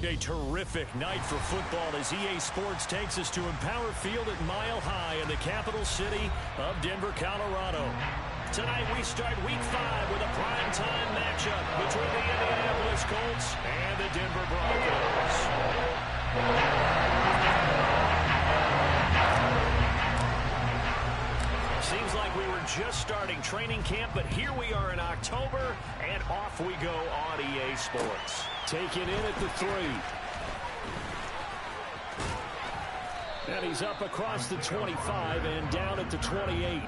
A terrific night for football as EA Sports takes us to Empower Field at Mile High in the capital city of Denver, Colorado. Tonight we start Week 5 with a primetime matchup between the Indianapolis Colts and the Denver Broncos. Seems like we were just starting training camp, but here we are in October, and off we go on EA Sports. Taken in at the 3. And he's up across the 25 and down at the 28.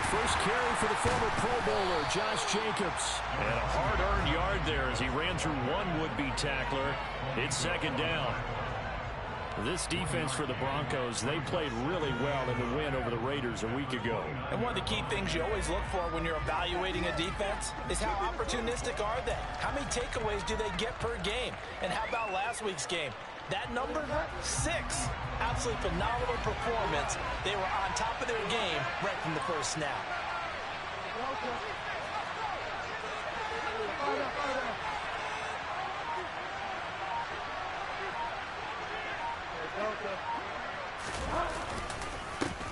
First carry for the former Pro Bowler, Josh Jacobs. And a hard-earned yard there as he ran through one would-be tackler. It's second down. This defense for the Broncos, they played really well in the win over the Raiders a week ago. And one of the key things you always look for when you're evaluating a defense is how opportunistic are they? How many takeaways do they get per game? And how about last week's game? That number, 6. Absolutely phenomenal performance. They were on top of their game right from the first snap.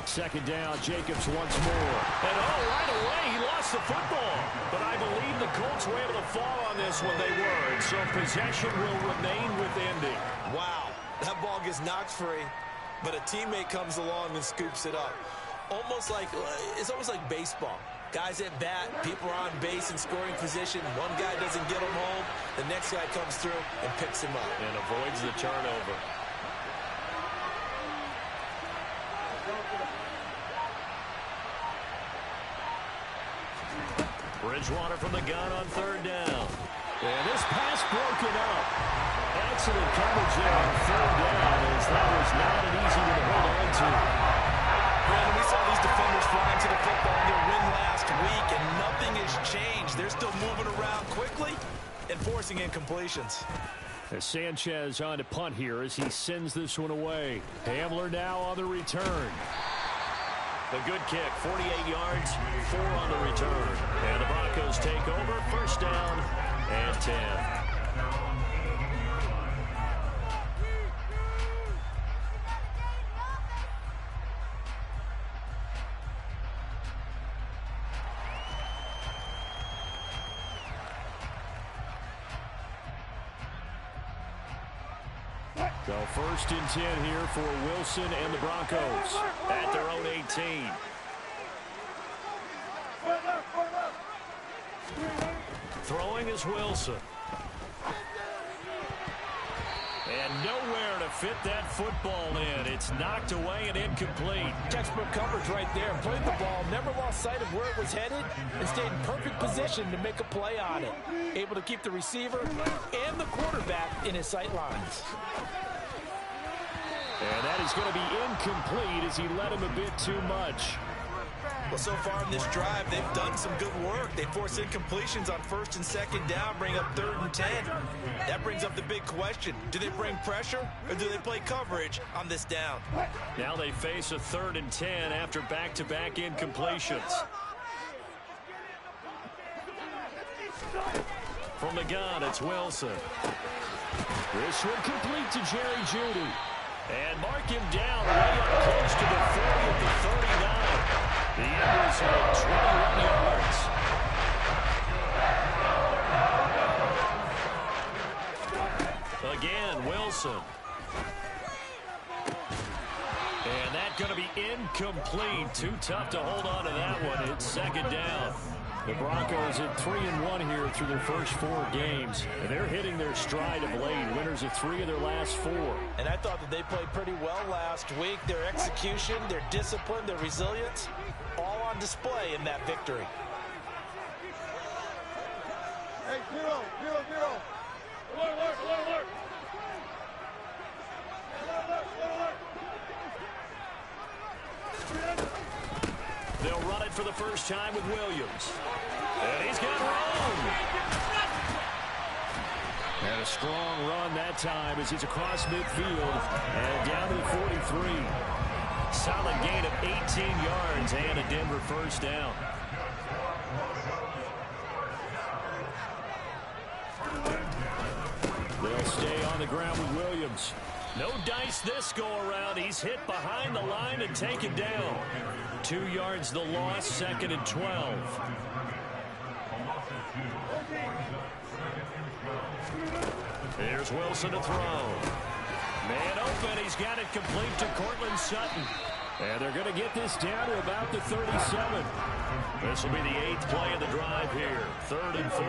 Second down, Jacobs once more. And right away, he lost the football. But I believe the Colts were able to fall on this when they were. And so possession will remain with Indy. Wow, that ball gets knocked free, but a teammate comes along and scoops it up. It's almost like baseball. Guys at bat, people are on base in scoring position. One guy doesn't get him home. The next guy comes through and picks him up. And avoids the turnover. Bridgewater from the gun on third down. And this pass broken up. Excellent coverage there on third down, as that was not an easy one to hold on to. Brandon, we saw these defenders flying to the football in their win last week, and nothing has changed. They're still moving around quickly and forcing incompletions. As Sanchez on to punt here as he sends this one away. Hamler now on the return. A good kick, 48 yards, 4 on the return. And the Broncos take over, first down and 10. So first and 10 here for Wilson and the Broncos at their own 18. Throwing is Wilson. And nowhere to fit that football in. It's knocked away and incomplete. Textbook coverage right there. Played the ball, never lost sight of where it was headed, and stayed in perfect position to make a play on it. Able to keep the receiver and the quarterback in his sight lines. And that is going to be incomplete as he led him a bit too much. Well, so far in this drive, they've done some good work. They force incompletions on first and second down, bring up third and 10. That brings up the big question. Do they bring pressure or do they play coverage on this down? Now they face a third and 10 after back-to-back incompletions. From the gun, it's Wilson. This one complete to Jerry Jeudy. And mark him down way up close to the 40 at the 39. The end result, 21 yards. Again, Wilson. And that's going to be incomplete. Too tough to hold on to that one. It's second down. The Broncos at 3-1 here through their first 4 games. And they're hitting their stride of late. Winners of 3 of their last 4. And I thought that they played pretty well last week. Their execution, their discipline, their resilience, all on display in that victory. Hey, 0, 0, 0. Alert. They'll run it for the first time with Williams. And he's got room. A strong run that time as he's across midfield and down to the 43. Solid gain of 18 yards and a Denver first down. They'll stay on the ground with Williams. No dice this go-around. He's hit behind the line and taken down. 2 yards the loss, 2nd and 12. Here's Wilson to throw. Man open. He's got it complete to Cortland Sutton. And they're going to get this down to about the 37. This will be the 8th play of the drive here. 3rd and 4.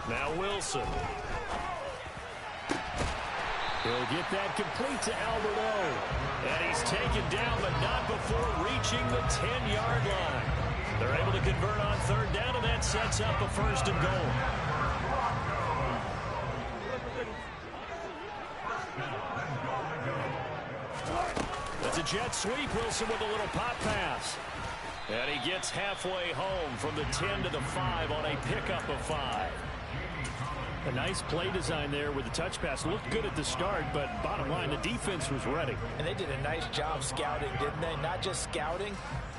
Now Wilson. He'll get that complete to Alberto. And he's taken down, but not before reaching the 10-yard line. They're able to convert on 3rd down, and that sets up a 1st and goal. That's a jet sweep. Wilson with a little pop pass. And he gets halfway home from the 10 to the 5 on a pickup of 5. A nice play design there with the touch pass. Looked good at the start, but bottom line, the defense was ready. And they did a nice job scouting, didn't they? Not just scouting,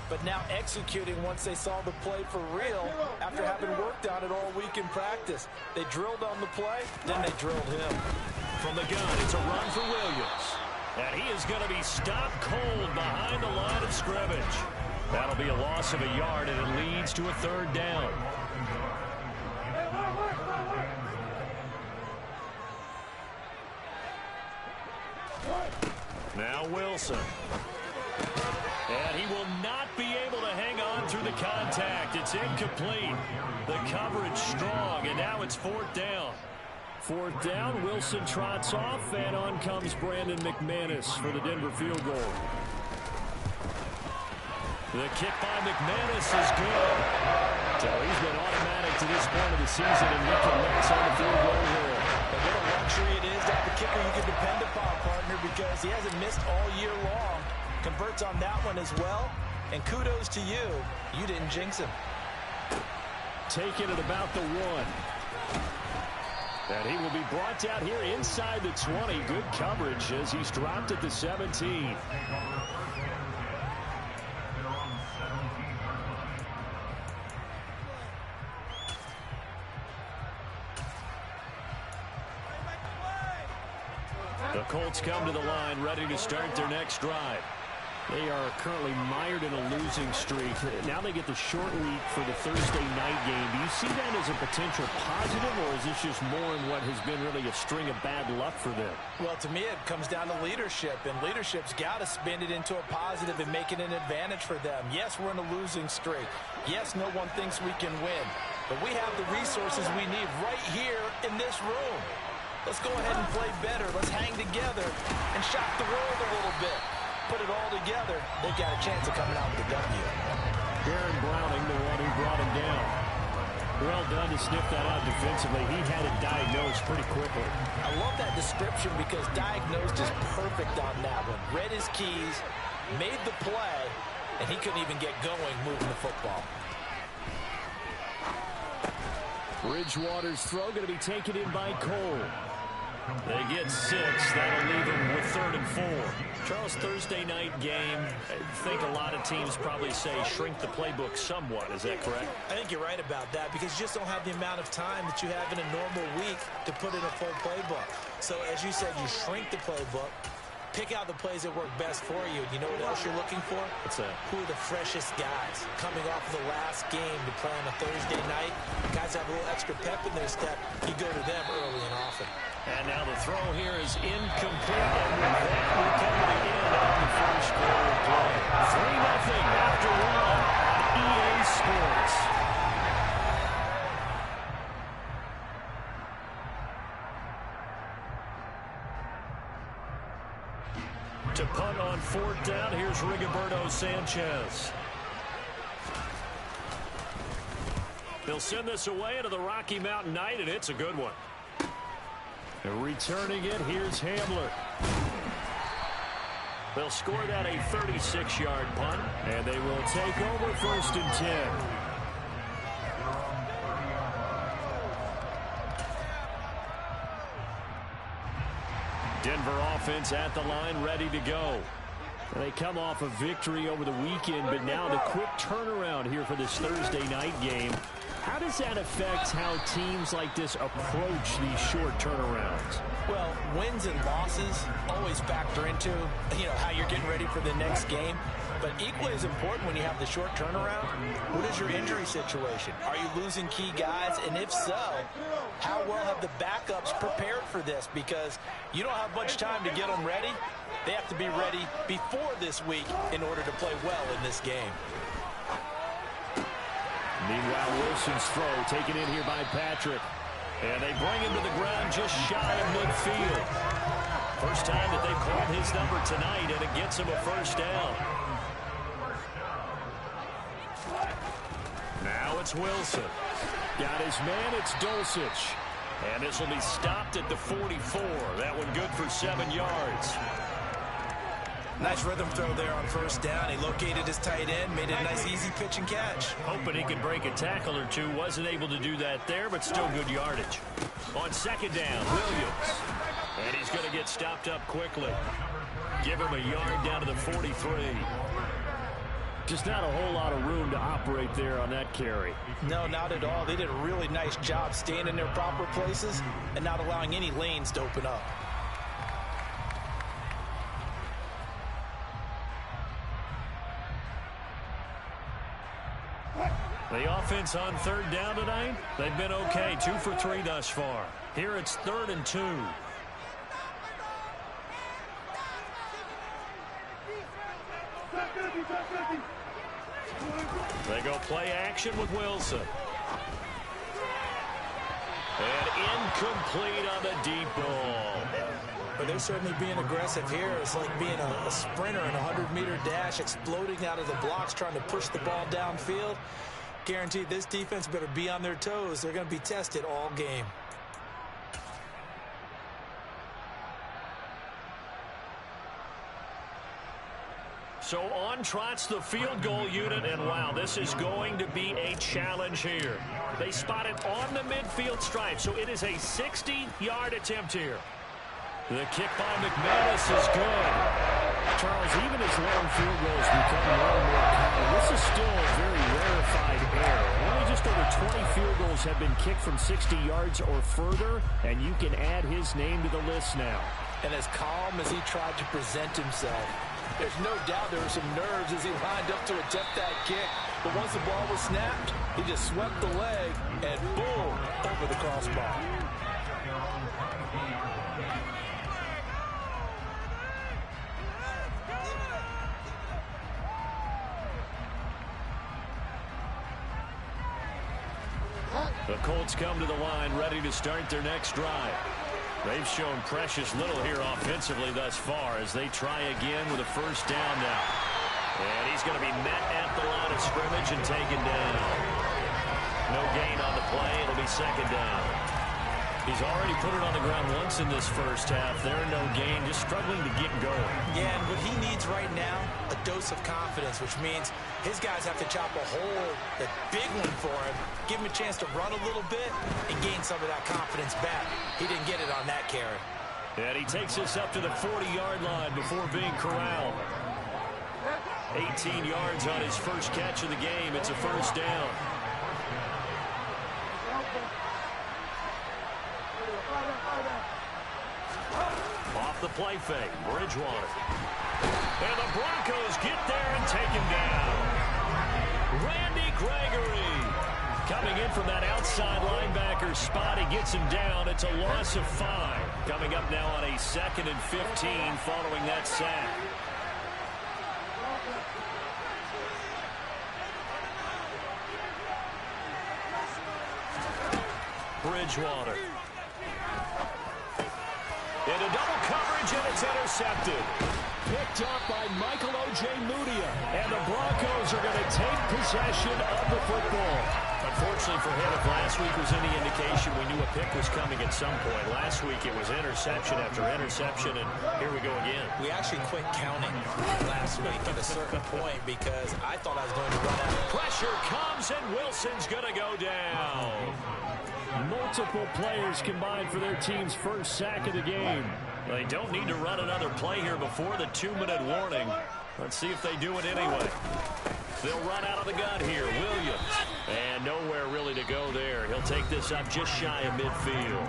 but now executing once they saw the play for real after having worked on it all week in practice. They drilled on the play, then they drilled him. From the gun, it's a run for Williams. And he is going to be stopped cold behind the line of scrimmage. That'll be a loss of a yard, and it leads to a 3rd down. Now Wilson. And he will not be able to hang on through the contact. It's incomplete. The coverage strong, and now it's 4th down. 4th down, Wilson trots off, and on comes Brandon McManus for the Denver field goal. The kick by McManus is good. So he's been automatic to this point of the season, and we can mess on the field goal here. And what a luxury it is to have a kicker you can depend upon, partner, because he hasn't missed all year long. Converts on that one as well. And kudos to you. You didn't jinx him. Taking it about the 1. And he will be brought down here inside the 20. Good coverage as he's dropped at the 17. The Colts come to the line, ready to start their next drive. They are currently mired in a losing streak. Now they get the short week for the Thursday night game. Do you see that as a potential positive, or is this just more in what has been really a string of bad luck for them? Well, to me, it comes down to leadership, and leadership's got to spin it into a positive and make it an advantage for them. Yes, we're in a losing streak. Yes, no one thinks we can win, but we have the resources we need right here in this room. Let's go ahead and play better. Let's hang together and shock the world a little bit. Put it all together, they've got a chance of coming out with the W. Darren Browning, the one who brought him down. Well done to sniff that out defensively. He had it diagnosed pretty quickly. I love that description because diagnosed is perfect on that one. Read his keys, made the play, and he couldn't even get going moving the football. Bridgewater's throw going to be taken in by Cole. They get 6. That'll leave them with 3rd and 4. Charles, Thursday night game, I think a lot of teams probably say shrink the playbook somewhat. Is that correct? I think you're right about that because you just don't have the amount of time that you have in a normal week to put in a full playbook. So as you said, you shrink the playbook, pick out the plays that work best for you. You know what else you're looking for? What's that? Who are the freshest guys coming off the last game to play on a Thursday night? Guys have a little extra pep in their step. You go to them early and often. And now the throw here is incomplete. And with that, we come to the end of the first quarter of play. 3-0 after 1. EA Sports. To punt on 4th down, here's Rigoberto Sanchez. They'll send this away into the Rocky Mountain Night, and it's a good one. And returning it, here's Hamler. They'll score that a 36-yard punt, and they will take over 1st and 10. Denver offense at the line, ready to go. They come off a victory over the weekend, but now the quick turnaround here for this Thursday night game. How does that affect how teams like this approach these short turnarounds? Well, wins and losses always factor into, how you're getting ready for the next game. But equally as important when you have the short turnaround, what is your injury situation? Are you losing key guys? And if so, how well have the backups prepared for this? Because you don't have much time to get them ready. They have to be ready before this week in order to play well in this game. Meanwhile, Wilson's throw taken in here by Patrick. And they bring him to the ground just shy of midfield. First time that they've called his number tonight, and it gets him a first down. Now it's Wilson. Got his man, it's Dulcich. And this will be stopped at the 44. That one good for 7 yards. Nice rhythm throw there on first down. He located his tight end, made it a nice easy pitch and catch. Hoping he could break a tackle or two. Wasn't able to do that there, but still good yardage. On 2nd down, Williams. And he's going to get stopped up quickly. Give him a yard down to the 43. Just not a whole lot of room to operate there on that carry. No, not at all. They did a really nice job staying in their proper places and not allowing any lanes to open up. The offense on 3rd down tonight, they've been okay. 2 for 3 thus far. Here it's 3rd and 2. They go play action with Wilson. And incomplete on the deep ball. But they're certainly being aggressive here. It's like being a sprinter in a 100-meter dash, exploding out of the blocks, trying to push the ball downfield. Guaranteed this defense better be on their toes. They're going to be tested all game. So on trots the field goal unit, and wow, this is going to be a challenge here. They spot it on the midfield stripe, so it is a 60-yard attempt here. The kick by McManus is good. Charles, even as long field goals become more and more common, this is still a very rarefied error. Only just over 20 field goals have been kicked from 60 yards or further, and you can add his name to the list now. And as calm as he tried to present himself, there's no doubt there were some nerves as he lined up to attempt that kick. But once the ball was snapped, he just swept the leg and boom, over the crossbar. The Colts come to the line ready to start their next drive. They've shown precious little here offensively thus far as they try again with a first down now. And he's going to be met at the line of scrimmage and taken down. No gain on the play. It'll be 2nd down. He's already put it on the ground once in this first half. There, no gain, just struggling to get going. Yeah, and what he needs right now, a dose of confidence, which means his guys have to chop a hole, a big one for him, give him a chance to run a little bit and gain some of that confidence back. He didn't get it on that carry. And he takes us up to the 40-yard line before being corralled. 18 yards on his first catch of the game. It's a first down. Off the play fake, Bridgewater. And the Broncos get there and take him down. Randy Gregory coming in from that outside linebacker spot. He gets him down. It's a loss of 5. Coming up now on a 2nd and 15 following that sack. Bridgewater. Into double coverage, and it's intercepted. Picked up by Michael O.J. Mudia. And the Broncos are going to take possession of the football. Unfortunately for him, if last week was any indication, we knew a pick was coming at some point. Last week it was interception after interception, and here we go again. We actually quit counting last week at a certain point because I thought I was going to run out. Pressure comes, and Wilson's going to go down. Multiple players combined for their team's first sack of the game. They don't need to run another play here before the 2-minute warning. Let's see if they do it anyway. They'll run out of the gun here. Williams. And nowhere really to go there. He'll take this up just shy of midfield.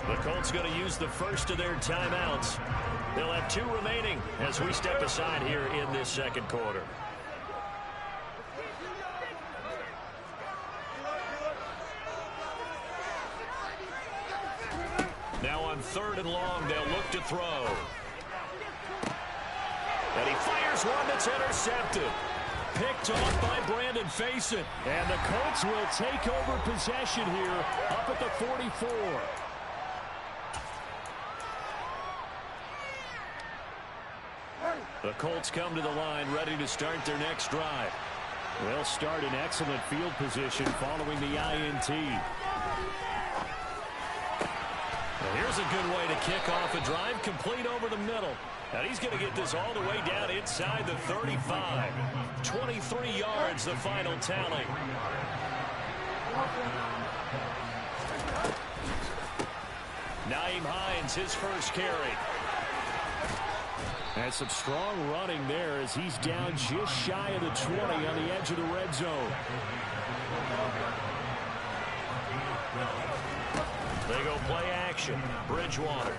The Colts going to use the first of their timeouts. They'll have 2 remaining as we step aside here in this second quarter. Now on 3rd and long, they'll look to throw. And he fires one that's intercepted. Picked off by Brandon Faison. And the Colts will take over possession here up at the 44. The Colts come to the line ready to start their next drive. They'll start in excellent field position following the INT. And here's a good way to kick off a drive, complete over the middle. And he's going to get this all the way down inside the 35. 23 yards, the final tally. Nyheim Hines, his first carry. And some strong running there as he's down just shy of the 20 on the edge of the red zone. They go play action. Bridgewater.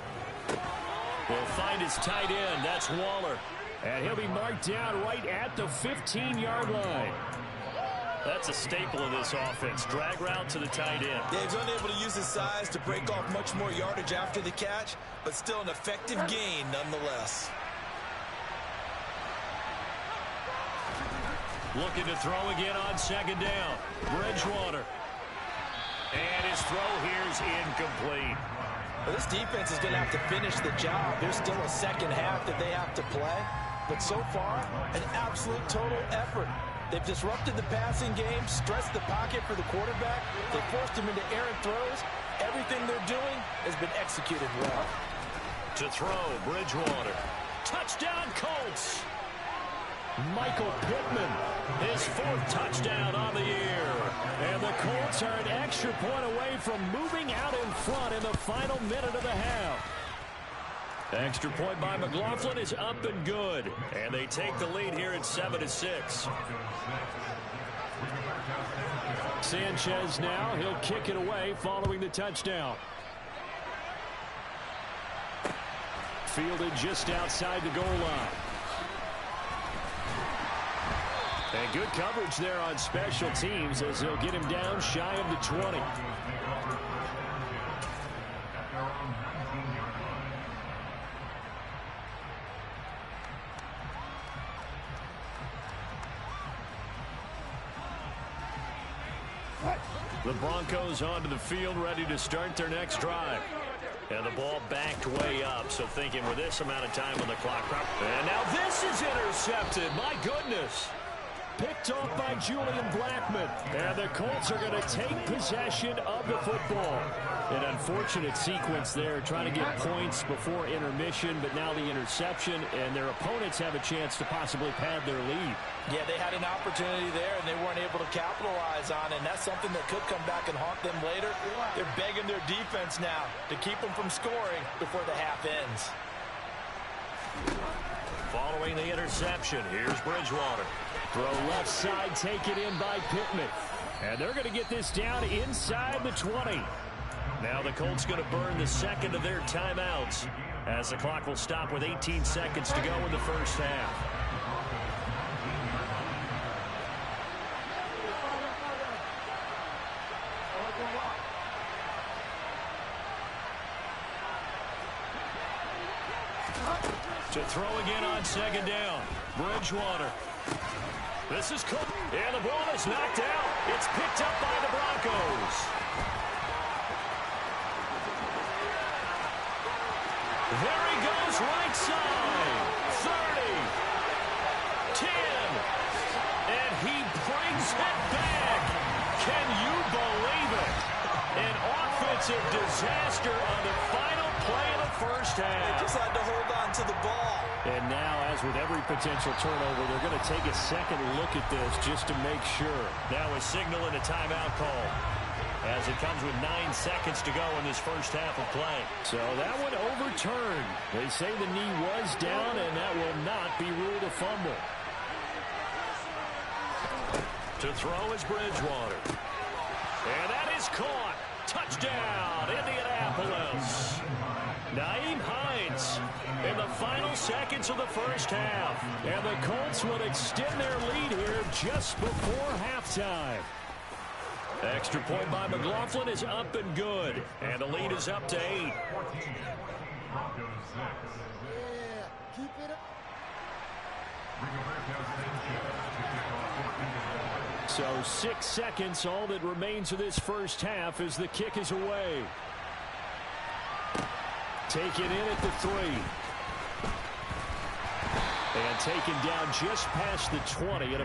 Will find his tight end. That's Waller. And he'll be marked down right at the 15-yard line. That's a staple of this offense. Drag route to the tight end. Yeah, he's unable to use his size to break off much more yardage after the catch, but still an effective gain nonetheless. Looking to throw again on 2nd down. Bridgewater. And his throw here's incomplete. Well, this defense is going to have to finish the job. There's still a second half that they have to play. But so far, an absolute total effort. They've disrupted the passing game, stressed the pocket for the quarterback. They forced him into errant throws. Everything they're doing has been executed well. To throw, Bridgewater. Touchdown, Colts. Michael Pittman, his 4th touchdown on the year. And the Colts are an extra point away from moving out in front in the final minute of the half. Extra point by McLaughlin is up and good. And they take the lead here at 7-6. Sanchez now, he'll kick it away following the touchdown. Fielded just outside the goal line. And good coverage there on special teams as they'll get him down shy of the 20. The Broncos onto the field ready to start their next drive. And the ball backed way up, so thinking with this amount of time on the clock. And now this is intercepted. My goodness. Picked off by Julian Blackmon. And the Colts are going to take possession of the football. An unfortunate sequence there, trying to get points before intermission, but now the interception, and their opponents have a chance to possibly pad their lead. Yeah, they had an opportunity there, and they weren't able to capitalize on it, and that's something that could come back and haunt them later. They're begging their defense now to keep them from scoring before the half ends. Following the interception, here's Bridgewater. Throw left side, taken in by Pittman. And they're going to get this down inside the 20. Now the Colts going to burn the second of their timeouts as the clock will stop with 18 seconds to go in the first half. To throw again on 2nd down. Bridgewater. This is cooked. And the ball is knocked out. It's picked up by the Broncos. There he goes, right side. 30. 10. And he brings it back. Can you believe it? An offensive disaster on the final play of the first half. They just had to hold on to the ball. And now, as with every potential turnover, they're going to take a second look at this just to make sure. Now a signal and a timeout call, as it comes with 9 seconds to go in this first half of play. So that one overturned. They say the knee was down, and that will not be ruled a fumble. To throw is Bridgewater. And that is caught. Touchdown, Indianapolis. Nyheim Hines in the final seconds of the first half. And the Colts will extend their lead here just before halftime. Extra point by McLaughlin is up and good. And the lead is up to 8. Keep it up. So 6 seconds, all that remains of this first half as the kick is away. Taken in at the 3. And taken down just past the 20.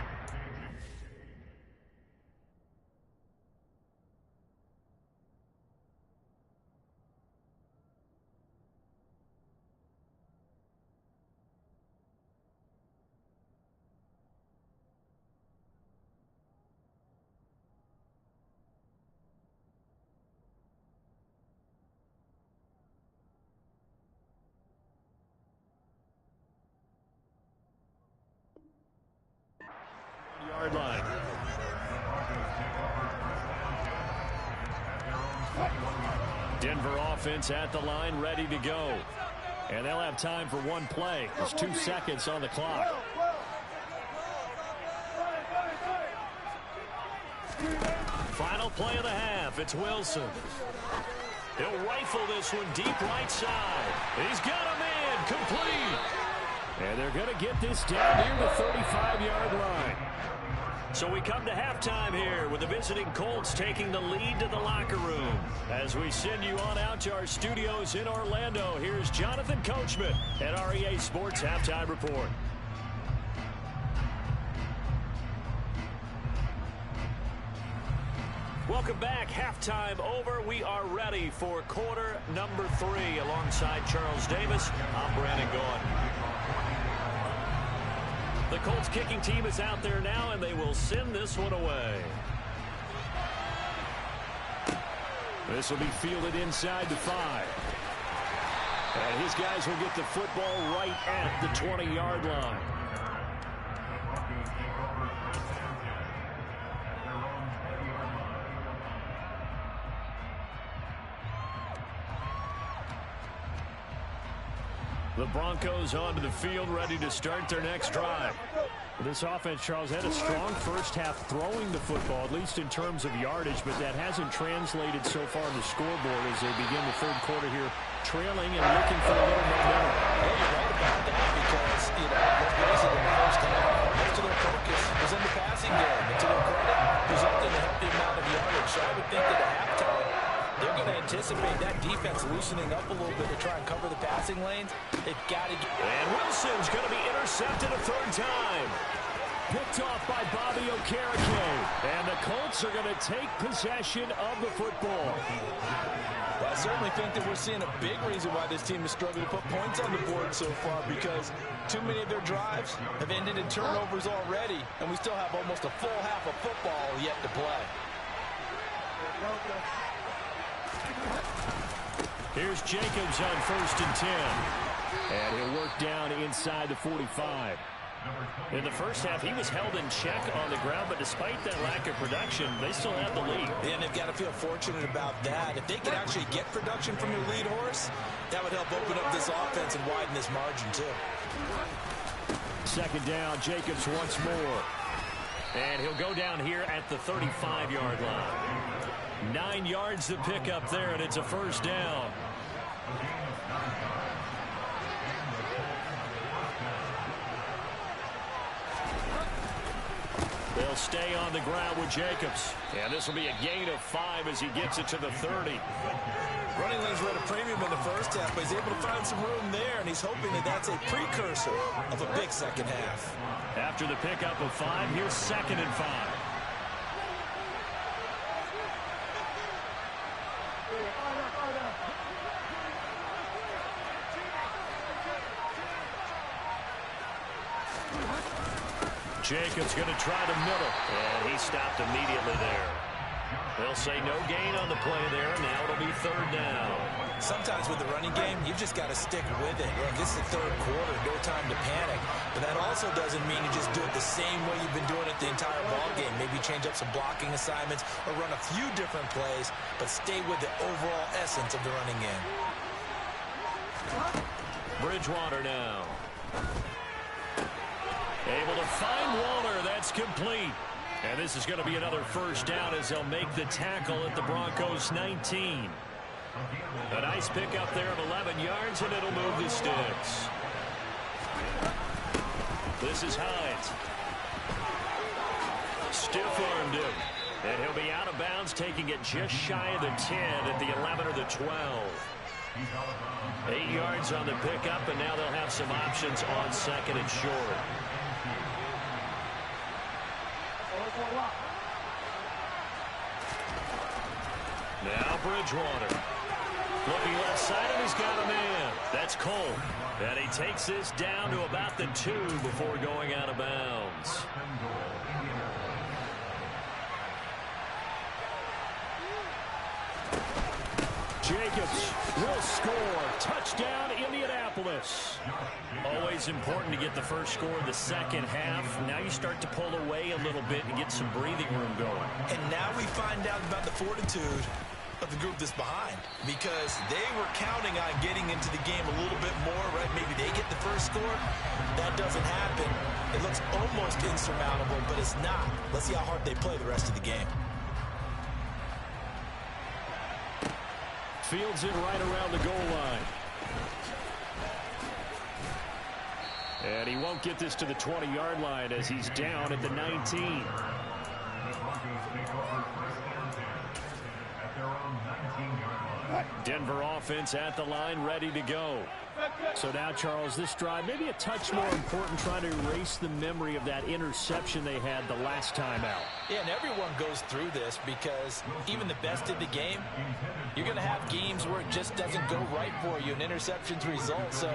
Yard line. Denver offense at the line, ready to go. And they'll have time for one play. There's 2 seconds on the clock. Final play of the half. It's Wilson. He'll rifle this one deep right side. He's got him in. Complete. And they're going to get this down near the 35-yard line. So we come to halftime here with the visiting Colts taking the lead to the locker room. As we send you on out to our studios in Orlando, here's Jonathan Coachman at REA Sports Halftime Report. Welcome back. Halftime over. We are ready for quarter number 3 alongside Charles Davis. I'm Brandon Gaudin. The Colts kicking team is out there now, and they will send this one away. This will be fielded inside the 5. And his guys will get the football right at the 20-yard line. The Broncos onto the field, ready to start their next drive. This offense, Charles, had a strong first half throwing the football, at least in terms of yardage, but that hasn't translated so far on the scoreboard as they begin the third quarter here, trailing and looking for a little momentum. Well, you're right about that because, let's face it, in the first half, most of their focus was in the passing game. And to their credit, resulted in a healthy amount of yardage. So I would think that at halftime, they're going to anticipate that defense loosening up a little bit to try and cover the passing lanes. They've got to get... And Wilson's going to be intercepted a third time. Picked off by Bobby Okereke. And the Colts are going to take possession of the football. Well, I certainly think that we're seeing a big reason why this team is struggling to put points on the board so far, because too many of their drives have ended in turnovers already, and we still have almost a full half of football yet to play. Here's Jacobs on 1st and 10. And he'll work down inside the 45. In the first half, he was held in check on the ground, but despite that lack of production, they still have the lead. And they've got to feel fortunate about that. If they can actually get production from your lead horse, that would help open up this offense and widen this margin, too. Second down, Jacobs once more. And he'll go down here at the 35-yard line. 9 yards to pick up there, and it's a first down. They'll stay on the ground with Jacobs. And this will be a gain of 5 as he gets it to the 30. Running lanes were at a premium in the first half, but he's able to find some room there, and he's hoping that that's a precursor of a big second half. After the pickup of 5, here's 2nd and 5. Jacobs going to try the middle, and he stopped immediately there. They'll say no gain on the play there. Now it'll be 3rd down. Sometimes with the running game, you've just got to stick with it. Look, this is the 3rd quarter, no time to panic. But that also doesn't mean you just do it the same way you've been doing it the entire ball game. Maybe change up some blocking assignments or run a few different plays, but stay with the overall essence of the running game. Bridgewater now. Able to find Waller. That's complete. And this is going to be another 1st down as they'll make the tackle at the Broncos 19. A nice pickup there of 11 yards, and it'll move the sticks. This is Hines. Stiff-armed him. And he'll be out of bounds, taking it just shy of the 10 at the 11 or the 12. 8 yards on the pickup, and now they'll have some options on 2nd and short. Now Bridgewater. Looking left side, and he's got a man. That's Cole. And he takes this down to about the 2 before going out of bounds. Jacobs will score. Touchdown, Indianapolis. Always important to get the first score of the second half. Now you start to pull away a little bit and get some breathing room going. And now we find out about the fortitude of the group that's behind, because they were counting on getting into the game a little bit more, right? Maybe they get the first score. That doesn't happen. It looks almost insurmountable, but it's not. Let's see how hard they play the rest of the game. Fields it right around the goal line. And he won't get this to the 20-yard line as he's down at the 19. Denver offense at the line, ready to go. So now, Charles, this drive maybe a touch more important, trying to erase the memory of that interception they had the last time out. Yeah, and everyone goes through this because even the best in the game, you're going to have games where it just doesn't go right for you, and interceptions result. So,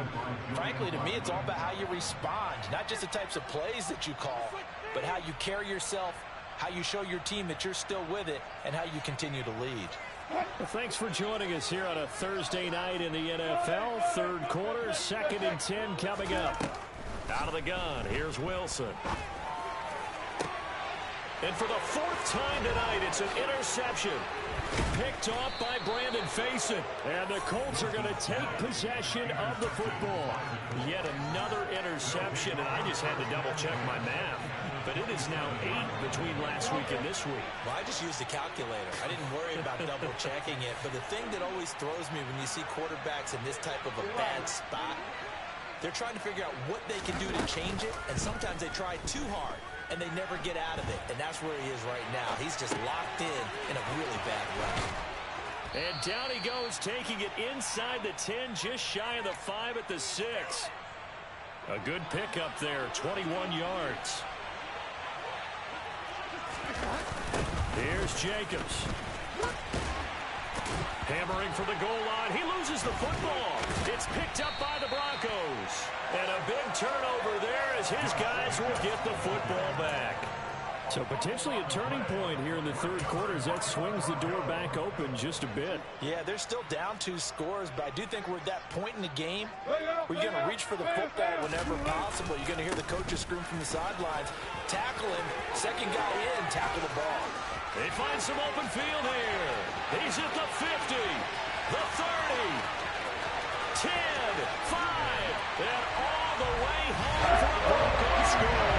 frankly, to me, it's all about how you respond, not just the types of plays that you call, but how you carry yourself, how you show your team that you're still with it, and how you continue to lead. Well, thanks for joining us here on a Thursday night in the NFL. 3rd quarter, 2nd and 10 coming up. Out of the gun, here's Wilson. And for the 4th time tonight, it's an interception. Picked off by Brandon Faison. And the Colts are going to take possession of the football. Yet another interception, and I just had to double-check my math. But it is now 8 between last week and this week. Well, I just used a calculator. I didn't worry about double-checking it. But the thing that always throws me when you see quarterbacks in this type of a bad spot, they're trying to figure out what they can do to change it. And sometimes they try too hard, and they never get out of it. And that's where he is right now. He's just locked in a really bad way. And down he goes, taking it inside the 10, just shy of the 5 at the 6. A good pickup there, 21 yards. Here's Jacobs. Hammering for the goal line. He loses the football. It's picked up by the Broncos. And a big turnover there as his guys will get the football back. So potentially a turning point here in the 3rd quarter as that swings the door back open just a bit. Yeah, they're still down 2 scores, but I do think we're at that point in the game where you're going to reach for the football whenever possible. You're going to hear the coaches scream from the sidelines. Tackle him. 2nd guy in. Tackle the ball. They find some open field here. He's at the 50, the 30, 10, 5, and all the way home for a Broncos score.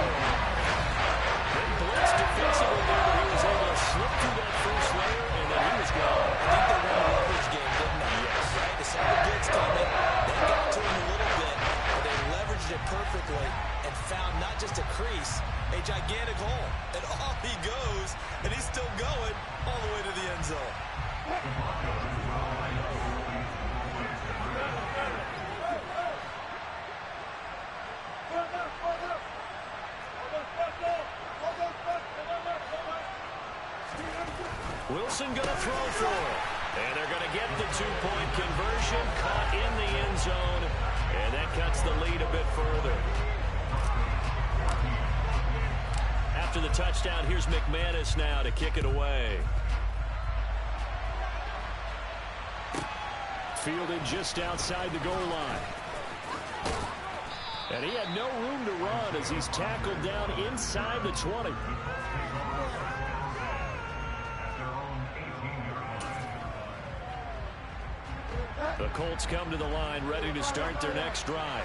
Then blitzed defensively there, but he was able to slip through that first layer, and then he was gone. I think they won the leverage game, didn't they? Yes. Right? They saw the blitz coming. They got to him a little bit, but they leveraged it perfectly and found not just a crease, a gigantic hole. And off he goes, and he's still going all the way to the end zone. Wilson going to throw for it. And they're going to get the two-point conversion, caught in the end zone, and that cuts the lead a bit further. After the touchdown, here's McManus now to kick it away. Fielded just outside the goal line. And he had no room to run as he's tackled down inside the 20. The Colts come to the line ready to start their next drive.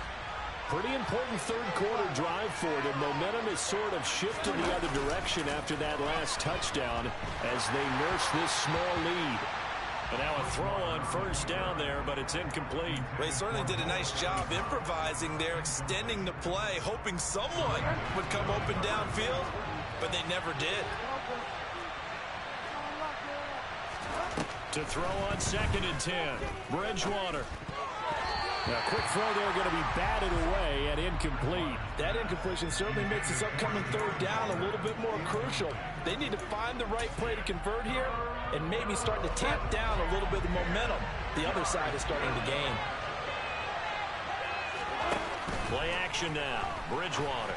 Pretty important third quarter drive for them. Momentum has sort of shifted the other direction after that last touchdown as they nurse this small lead. And now a throw on first down there, but it's incomplete. Well, he certainly did a nice job improvising there, extending the play, hoping someone would come open downfield, but they never did. To throw on 2nd and 10. Bridgewater. A quick throw there going to be batted away and incomplete. That incompletion certainly makes this upcoming third down a little bit more crucial. They need to find the right play to convert here and maybe start to tamp down a little bit of momentum. The other side is starting to gain. Play action now. Bridgewater.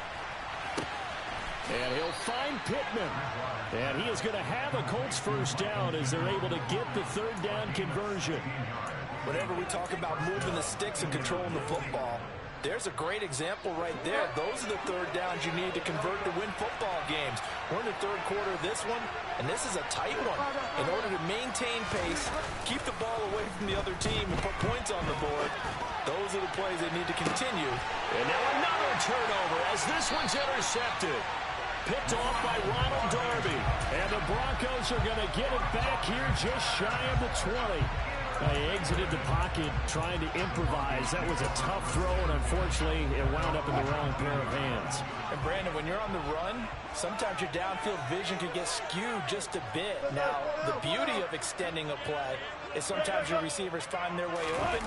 And he'll find Pittman. And he is going to have a Colts first down as they're able to get the third down conversion. Whenever we talk about moving the sticks and controlling the football, there's a great example right there. Those are the third downs you need to convert to win football games. We're in the third quarter of this one, and this is a tight one. In order to maintain pace, keep the ball away from the other team, and put points on the board, those are the plays they need to continue. And now another turnover as this one's intercepted. Picked off by Ronald Darby. And the Broncos are going to get it back here just shy of the 20. He exited the pocket trying to improvise. That was a tough throw, and unfortunately, it wound up in the wrong pair of hands. And Brandon, when you're on the run, sometimes your downfield vision can get skewed just a bit. Now, the beauty of extending a play is sometimes your receivers find their way open,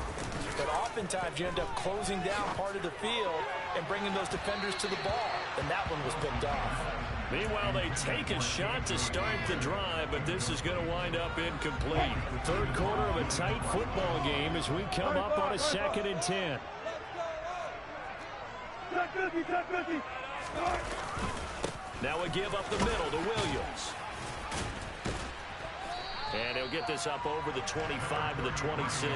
but oftentimes you end up closing down part of the field and bringing those defenders to the ball. And that one was picked off. Meanwhile, they take a shot to start the drive, but this is going to wind up incomplete. Third quarter of a tight football game as we come up on a 2nd and 10. Now a give up the middle to Williams. And he'll get this up over the 25 to the 26.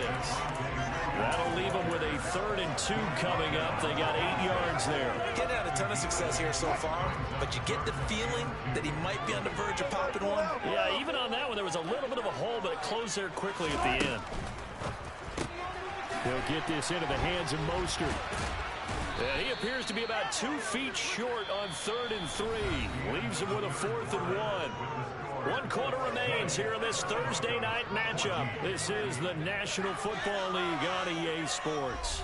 That'll leave them with a 3rd and 2 coming up. They got 8 yards there. Getting out a ton of success here so far, but you get the feeling that he might be on the verge of popping one. Yeah, even on that one, there was a little bit of a hole, but it closed there quickly at the end. They'll get this into the hands of Mostert. He appears to be about 2 feet short on 3rd and 3. Leaves him with a 4th and 1. 1 quarter remains here in this Thursday night matchup. This is the National Football League on EA Sports.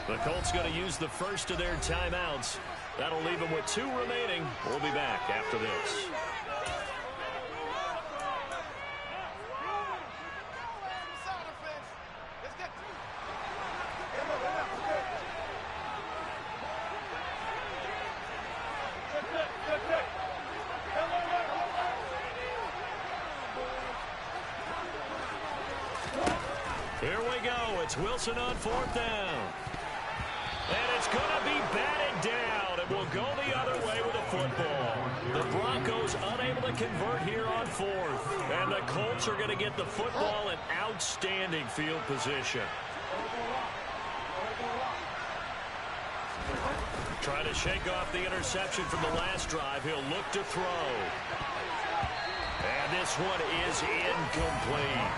The Colts going to use the first of their timeouts. That'll leave them with 2 remaining. We'll be back after this. Here we go. It's Wilson on 4th down. And it's going to be batted down. It will go the other way with the football. The Broncos unable to convert here on fourth. And the Colts are going to get the football in outstanding field position. Trying to shake off the interception from the last drive. He'll look to throw. And this one is incomplete.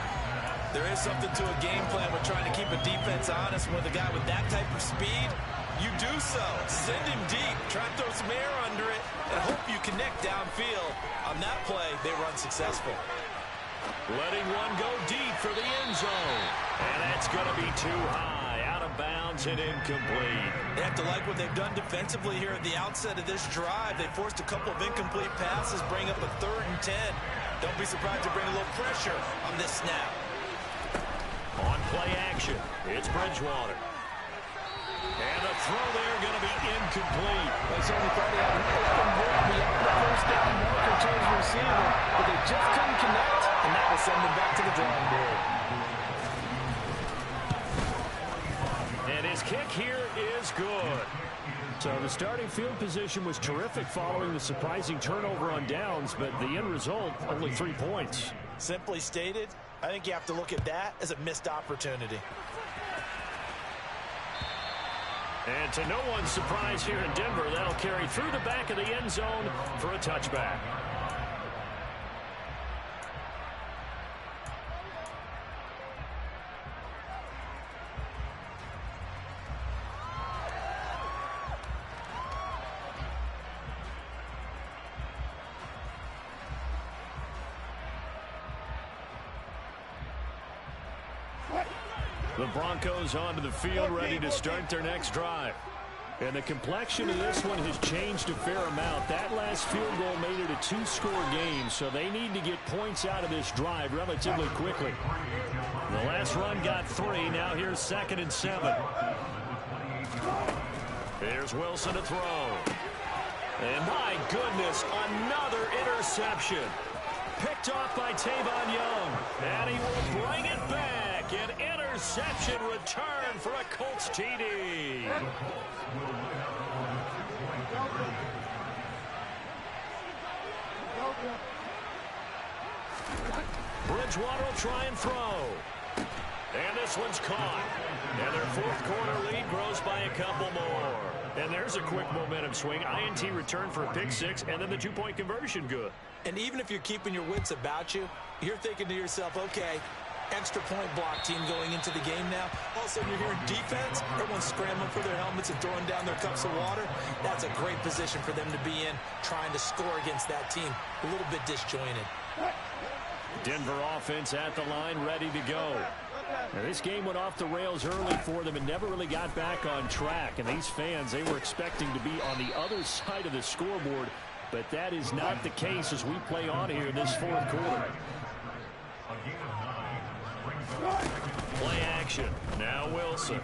There is something to a game plan with trying to keep a defense honest. With a guy with that type of speed, you do so. Send him deep. Try to throw some air under it and hope you connect downfield. On that play, they run successful. Letting one go deep for the end zone. And that's going to be too high. Out of bounds and incomplete. They have to like what they've done defensively here at the outset of this drive. They forced a couple of incomplete passes, bring up a 3rd and 10. Don't be surprised to bring a little pressure on this snap. On play action, it's Bridgewater. And the throw there going to be incomplete. They certainly thought he had an open look beyond the first down marker to his receiver, but they just couldn't connect, and that will send them back to the drawing board. And his kick here is good. So the starting field position was terrific following the surprising turnover on downs, but the end result, only 3 points. Simply stated, I think you have to look at that as a missed opportunity. And to no one's surprise here in Denver, that'll carry through the back of the end zone for a touchback. The Broncos onto the field, ready to start their next drive. And the complexion of this one has changed a fair amount. That last field goal made it a 2-score game, so they need to get points out of this drive relatively quickly. The last run got 3. Now here's 2nd and 7. Here's Wilson to throw. And my goodness, another interception. Picked off by Tavon Young. And he will bring it back. An interception return for a Colts TD. Bridgewater will try and throw. And this one's caught. And their 4th quarter lead grows by a couple more. And there's a quick momentum swing. INT return for a pick 6, and then the 2-point conversion good. And even if you're keeping your wits about you, you're thinking to yourself, okay, extra point block team going into the game now. All of a sudden you're hearing defense. Everyone's scrambling for their helmets and throwing down their cups of water. That's a great position for them to be in, trying to score against that team. A little bit disjointed. Denver offense at the line, ready to go. Now, this game went off the rails early for them and never really got back on track. And these fans, they were expecting to be on the other side of the scoreboard. But that is not the case as we play on here in this 4th quarter. Play action. Now Wilson.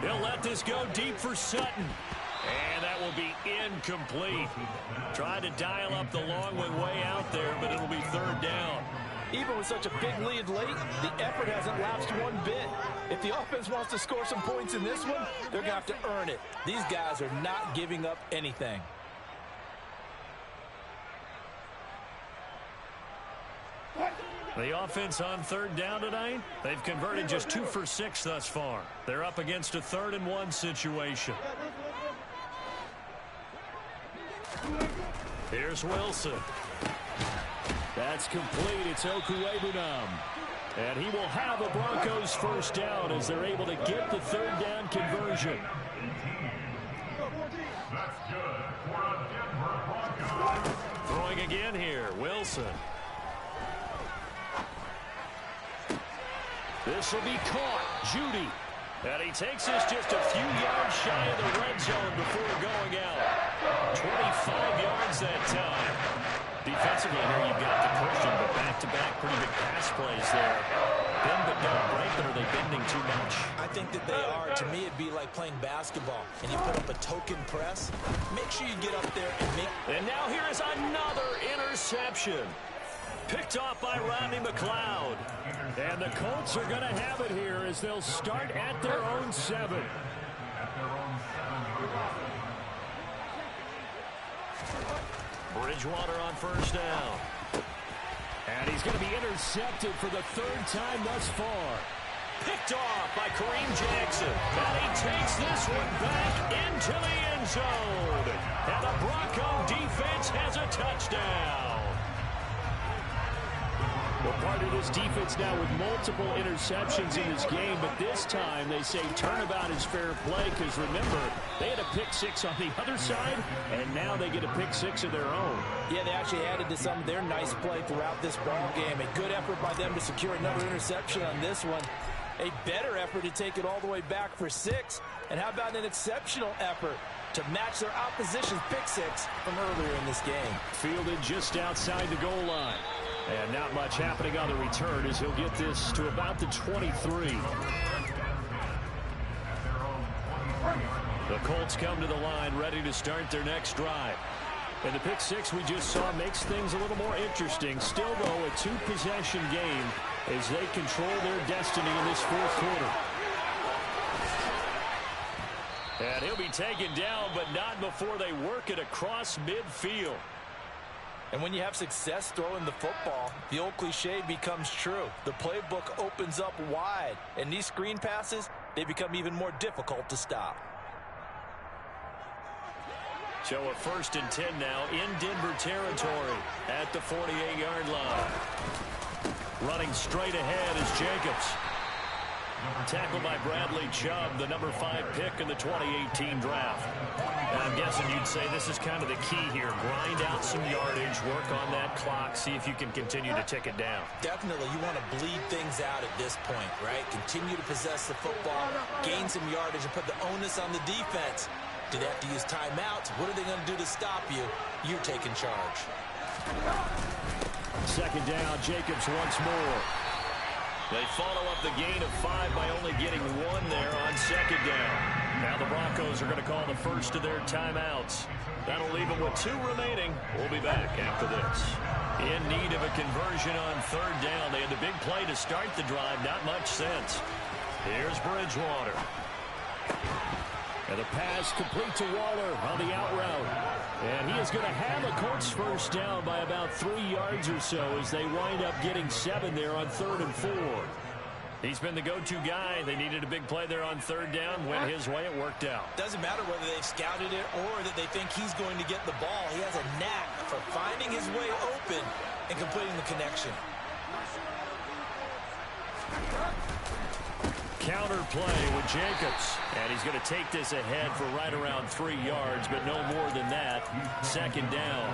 He'll let this go deep for Sutton. And that will be incomplete. Tried to dial up the long one way out there, but it'll be 3rd down. Even with such a big lead late, the effort hasn't lapsed one bit. If the offense wants to score some points in this one, they're going to have to earn it. These guys are not giving up anything. The offense on 3rd down tonight, they've converted just 2 for 6 thus far. They're up against a 3rd and 1 situation. Here's Wilson. That's complete. It's Okuwebunam. And he will have a Broncos 1st down as they're able to get the 3rd down conversion. Throwing again here, Wilson. This will be caught. Judy. And he takes us just a few yards shy of the red zone before going out. 25 yards that time. Defensively here, you've got the cushion, but back-to-back pretty big pass plays there. Bend but don't break, but are they bending too much? I think that they are. To me, it'd be like playing basketball, and you put up a token press. Make sure you get up there and make... And now here is another interception. Picked off by Rodney McLeod. And the Colts are going to have it here as they'll start at their own 7. Bridgewater on 1st down. And he's going to be intercepted for the third time thus far. Picked off by Kareem Jackson. And he takes this one back into the end zone. And the Bronco defense has a touchdown. Well, part of this defense now with multiple interceptions in this game, but this time they say turnabout is fair play because, remember, they had a pick six on the other side, and now they get a pick six of their own. Yeah, they actually added to some of their nice play throughout this ball game. A good effort by them to secure another interception on this one. A better effort to take it all the way back for 6. And how about an exceptional effort to match their opposition's pick six from earlier in this game? Fielded just outside the goal line. And not much happening on the return as he'll get this to about the 23. The Colts come to the line ready to start their next drive. And the pick six we just saw makes things a little more interesting. Still, though, a two-possession game as they control their destiny in this fourth quarter. And he'll be taken down, but not before they work it across midfield. And when you have success throwing the football, the old cliche becomes true. The playbook opens up wide, and these screen passes, they become even more difficult to stop. So a 1st and 10 now in Denver territory at the 48-yard line. Running straight ahead is Jacobs. Tackled by Bradley Chubb, the number 5 pick in the 2018 draft. And I'm guessing you'd say this is kind of the key here. Grind out some yardage, work on that clock, see if you can continue to tick it down. Definitely, you want to bleed things out at this point, right? Continue to possess the football, gain some yardage, and put the onus on the defense. Do they have to use timeouts? What are they going to do to stop you? You're taking charge. 2nd down, Jacobs once more. They follow up the gain of 5 by only getting 1 there on 2nd down. Now the Broncos are going to call the first of their timeouts. That'll leave them with 2 remaining. We'll be back after this. In need of a conversion on 3rd down. They had the big play to start the drive. Not much sense. Here's Bridgewater. And the pass complete to Waller on the out route. And he is going to have a Colts first down by about 3 yards or so as they wind up getting 7 there on 3rd and 4. He's been the go-to guy. They needed a big play there on 3rd down. Went his way. It worked out. Doesn't matter whether they've scouted it or that they think he's going to get the ball. He has a knack for finding his way open and completing the connection. Counter play with Jacobs. And he's going to take this ahead for right around 3 yards, but no more than that. 2nd down.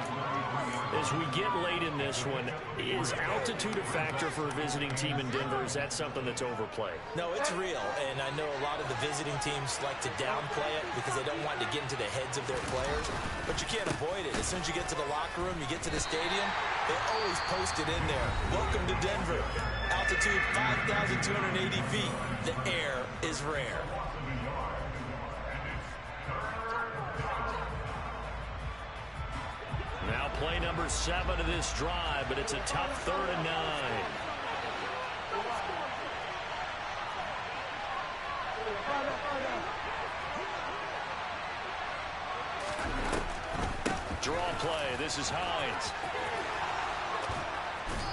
As we get late in this one, is altitude a factor for a visiting team in Denver? Is that something that's overplayed? No, it's real. And I know a lot of the visiting teams like to downplay it because they don't want to get into the heads of their players. But you can't avoid it. As soon as you get to the locker room, you get to the stadium, they always post it in there. Welcome to Denver. Altitude 5,280 feet. The air is rare. Now play number 7 of this drive, but it's a tough 3rd and 9. Draw play. This is Hines.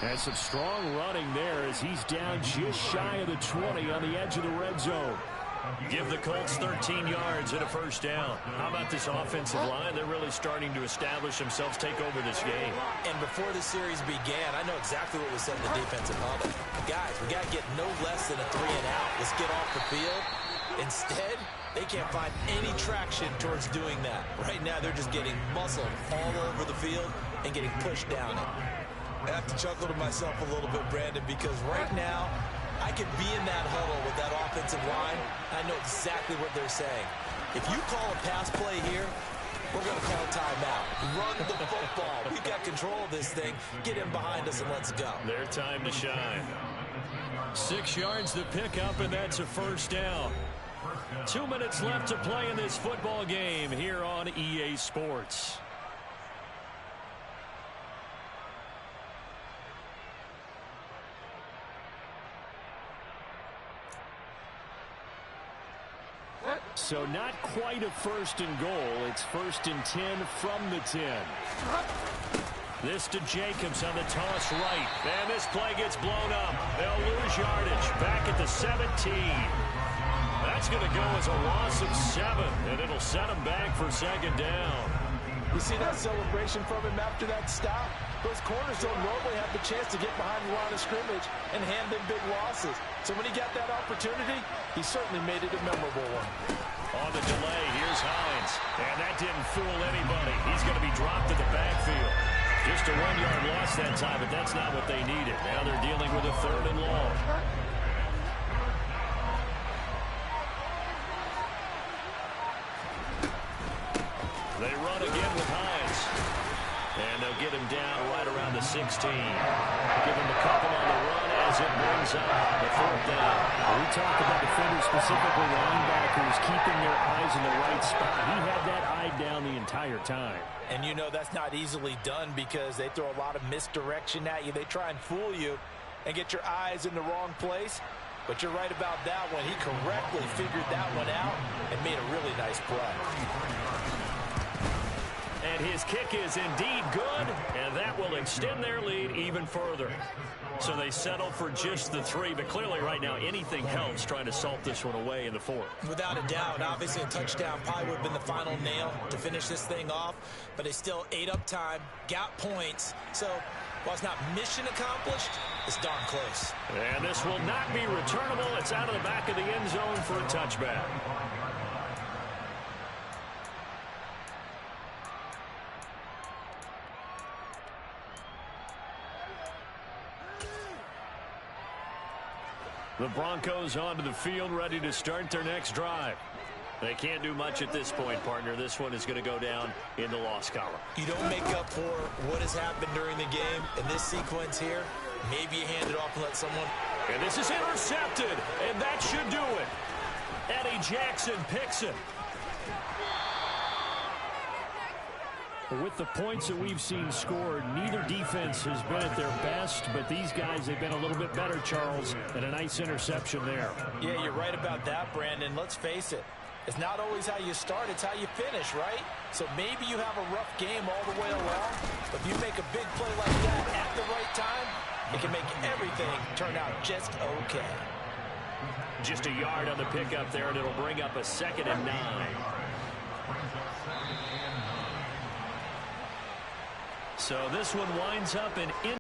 And some strong running there as he's down just shy of the 20 on the edge of the red zone. Give the Colts 13 yards and a first down. How about this offensive line? They're really starting to establish themselves, take over this game. And before the series began, I know exactly what was said in the defensive huddle. Guys, we got to get no less than a 3 and out. Let's get off the field. Instead, they can't find any traction towards doing that. Right now, they're just getting muscled all over the field and getting pushed down it. I have to chuckle to myself a little bit, Brandon, because right now, I could be in that huddle with that offensive line. I know exactly what they're saying. If you call a pass play here, we're going to call a timeout. Run the football. We've got control of this thing. Get in behind us and let's go. Their time to shine. 6 yards to pick up, and that's a first down. 2 minutes left to play in this football game here on EA Sports. So not quite a 1st and goal. It's 1st and 10 from the 10. This to Jacobs on the toss right. And this play gets blown up. They'll lose yardage. Back at the 17. That's going to go as a loss of 7, and it'll set them back for second down. You see that celebration from him after that stop? Those corners don't normally have the chance to get behind the line of scrimmage and hand them big losses. So when he got that opportunity, he certainly made it a memorable one. On the delay, here's Hines. And that didn't fool anybody. He's going to be dropped to the backfield. Just a 1-yard loss that time, but that's not what they needed. Now they're dealing with a 3rd and long. They run again with Hines. And they'll get him down right around the 16. Give him a couple on the run as it brings up the 4th down. We talked about defenders, specifically linebackers, keeping their eyes in the right spot. He had that eye down the entire time. And you know that's not easily done because they throw a lot of misdirection at you. They try and fool you and get your eyes in the wrong place. But you're right about that one. He correctly figured that one out and made a really nice play. And his kick is indeed good, and that will extend their lead even further. So they settle for just the 3, but clearly right now anything helps trying to salt this one away in the 4th. Without a doubt, obviously a touchdown probably would have been the final nail to finish this thing off, but they still ate up time, got points. So while it's not mission accomplished, it's darn close. And this will not be returnable. It's out of the back of the end zone for a touchback. The Broncos onto the field, ready to start their next drive. They can't do much at this point, partner. This one is going to go down in the loss column. You don't make up for what has happened during the game in this sequence here. Maybe you hand it off and let someone. And this is intercepted, and that should do it. Eddie Jackson picks it. With the points that we've seen scored, neither defense has been at their best, but these guys, they've been a little bit better, Charles, and a nice interception there. Yeah, you're right about that, Brandon. Let's face it. It's not always how you start, it's how you finish, right? So maybe you have a rough game all the way along, but if you make a big play like that at the right time, it can make everything turn out just okay. Just a yard on the pickup there, and it'll bring up a 2nd and 9. So this one winds up in